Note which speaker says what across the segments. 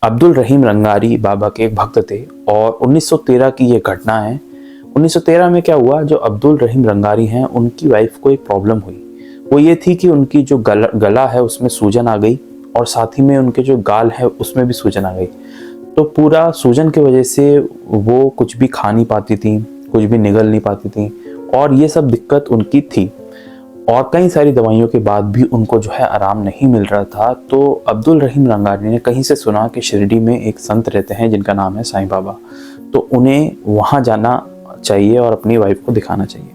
Speaker 1: अब्दुल रहीम रंगारी बाबा के एक भक्त थे और 1913 की ये घटना है। 1913 में क्या हुआ, जो अब्दुल रहीम रंगारी हैं उनकी वाइफ को एक प्रॉब्लम हुई। वो ये थी कि उनकी जो गला है उसमें सूजन आ गई और साथ ही में उनके जो गाल है उसमें भी सूजन आ गई। तो पूरा सूजन की वजह से वो कुछ भी खा नहीं पाती थी, कुछ भी निगल नहीं पाती थी और ये सब दिक्कत उनकी थी। और कई सारी दवाइयों के बाद भी उनको जो है आराम नहीं मिल रहा था। तो अब्दुल रहीम रंगारी ने कहीं से सुना कि शिरडी में एक संत रहते हैं जिनका नाम है साईं बाबा, तो उन्हें वहाँ जाना चाहिए और अपनी वाइफ को दिखाना चाहिए।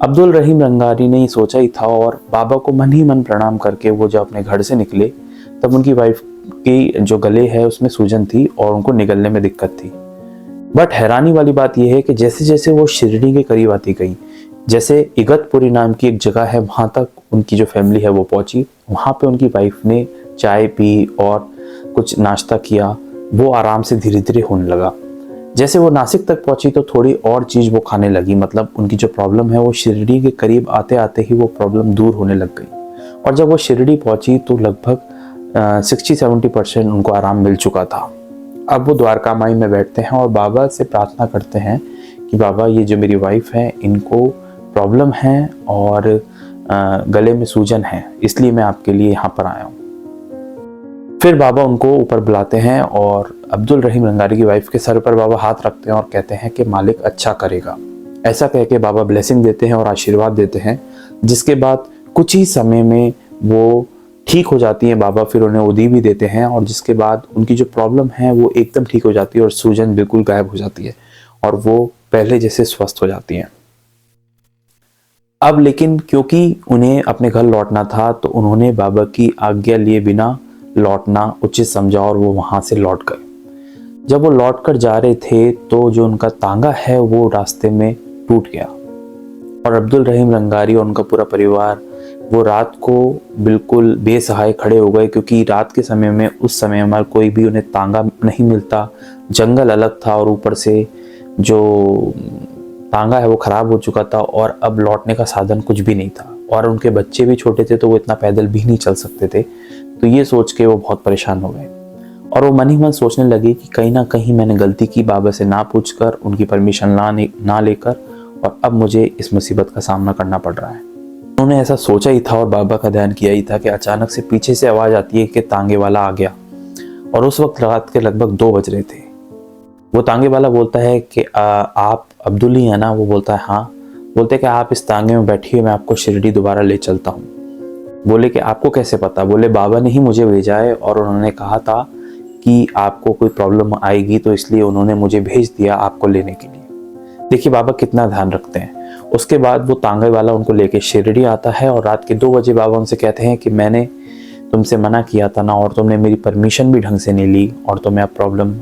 Speaker 1: अब्दुल रहीम रंगारी ने ये सोचा ही था और बाबा को मन ही मन प्रणाम करके वो जब अपने घर से निकले तब उनकी वाइफ की जो गले है उसमें सूजन थी और उनको निगलने में दिक्कत थी। बट हैरानी वाली बात यह है कि जैसे जैसे वो शिरडी के करीब आती गई, जैसे इगतपुरी नाम की एक जगह है वहाँ तक उनकी जो फैमिली है वो पहुँची। वहाँ पे उनकी वाइफ ने चाय पी और कुछ नाश्ता किया, वो आराम से धीरे धीरे होने लगा। जैसे वो नासिक तक पहुँची तो थोड़ी और चीज़ वो खाने लगी, मतलब उनकी जो प्रॉब्लम है वो शिरडी के करीब आते आते ही वो प्रॉब्लम दूर होने लग गई। और जब वो शिरडी पहुँची तो लगभग 60-70% उनको आराम मिल चुका था। अब वो द्वारका माई में बैठते हैं और बाबा से प्रार्थना करते हैं कि बाबा ये जो मेरी वाइफ है इनको प्रॉब्लम है और गले में सूजन है, इसलिए मैं आपके लिए यहाँ पर आया हूँ। फिर बाबा उनको ऊपर बुलाते हैं और अब्दुल रहीम रंगारी की वाइफ के सर पर बाबा हाथ रखते हैं और कहते हैं कि मालिक अच्छा करेगा। ऐसा कह के बाबा ब्लेसिंग देते हैं और आशीर्वाद देते हैं, जिसके बाद कुछ ही समय में वो ठीक हो जाती हैं बाबा। फिर उन्हें उदी भी देते हैं और जिसके बाद उनकी जो प्रॉब्लम है वो एकदम ठीक हो जाती है और सूजन बिल्कुल गायब हो जाती है और वो पहले जैसे स्वस्थ हो जाती हैं। अब लेकिन क्योंकि उन्हें अपने घर लौटना था तो उन्होंने बाबा की आज्ञा लिए बिना लौटना उचित समझा और वो वहां से लौट गए। जब वो लौट कर जा रहे थे तो जो उनका तांगा है वो रास्ते में टूट गया और अब्दुल रहीम रंगारी और उनका पूरा परिवार वो रात को बिल्कुल बेसहाय खड़े हो गए, क्योंकि रात के समय में उस समय हमारा कोई भी उन्हें तांगा नहीं मिलता, जंगल अलग था और ऊपर से जो तांगा है वो खराब हो चुका था और अब लौटने का साधन कुछ भी नहीं था और उनके बच्चे भी छोटे थे तो वो इतना पैदल भी नहीं चल सकते थे। तो ये सोच के वो बहुत परेशान हो गए और वो मन ही मन सोचने लगे कि कहीं ना कहीं मैंने गलती की, बाबा से ना पूछकर, उनकी परमिशन ना लेकर, और अब मुझे इस मुसीबत का सामना करना पड़ रहा है। उन्होंने ऐसा सोचा ही था और बाबा का ध्यान किया ही था कि अचानक से पीछे से आवाज़ आती है कि तांगे वाला आ गया। और उस वक्त रात के लगभग 2 बज रहे थे। वो तांगे वाला बोलता है कि आप अब्दुल ही है ना? वो बोलता है हाँ। बोलते कि आप इस तांगे में बैठिए, मैं आपको शिरडी दोबारा ले चलता हूँ। बोले कि आपको कैसे पता? बोले बाबा ने ही मुझे भेजा है और उन्होंने कहा था कि आपको कोई प्रॉब्लम आएगी तो इसलिए उन्होंने मुझे भेज दिया आपको लेने के लिए। देखिए बाबा कितना ध्यान रखते हैं। उसके बाद वो तांगे वाला उनको लेके शिरडी आता है और रात के 2 बजे बाबा उनसे कहते हैं कि मैंने तुमसे मना किया था ना, और तुमने मेरी परमिशन भी ढंग से नहीं ली और तुम्हें अब प्रॉब्लम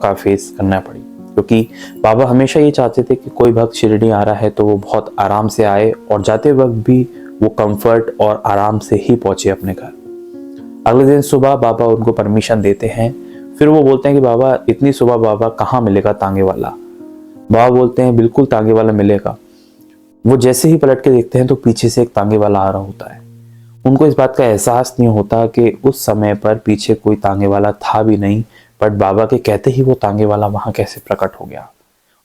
Speaker 1: का फेस करना पड़ी। क्योंकि बाबा हमेशा ये चाहते थे कि कोई भक्त शिरडी आ रहा है तो वो बहुत आराम से आए और जाते वक्त भी वो कंफर्ट और आराम से ही पहुंचे अपने घर। अगले दिन सुबह बाबा उनको परमिशन देते हैं। फिर वो बोलते हैं कि बाबा इतनी सुबह बाबा कहाँ मिलेगा तांगे वाला? बाबा बोलते हैं बिल्कुल तांगे वाला मिलेगा। वो जैसे ही पलट के देखते हैं तो पीछे से एक तांगे वाला आ रहा होता है। उनको इस बात का एहसास नहीं होता कि उस समय पर पीछे कोई तांगे वाला था भी नहीं, बट बाबा के कहते ही वो तांगे वाला वहां कैसे प्रकट हो गया।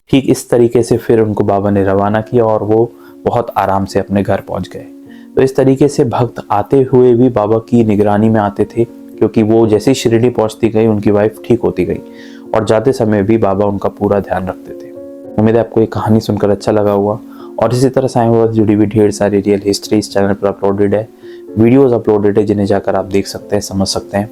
Speaker 1: ठीक इस तरीके से फिर उनको बाबा ने रवाना किया और वो बहुत आराम से अपने घर पहुंच गए। तो इस तरीके से भक्त आते हुए भी बाबा की निगरानी में आते थे, क्योंकि वो जैसे ही शिरडी पहुंचती गई उनकी वाइफ ठीक होती गई और जाते समय भी बाबा उनका पूरा ध्यान रखते थे। उम्मीद है आपको ये कहानी सुनकर अच्छा लगा होगा और इसी तरह साईं बाबा से जुड़ी हुई ढेर सारी रियल हिस्ट्री इस चैनल पर अपलोडेड है, वीडियोस अपलोडेड है जिन्हें जाकर आप देख सकते हैं, समझ सकते हैं।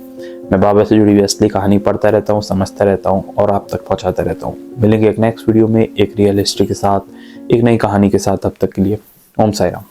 Speaker 1: मैं बाबा से जुड़ी हुई असली कहानी पढ़ता रहता हूँ, समझता रहता हूँ और आप तक पहुँचाता रहता हूँ। मिलेंगे एक नेक्स्ट वीडियो में एक रियल हिस्ट्री के साथ, एक नई कहानी के साथ। तब तक के लिए ओम साई राम।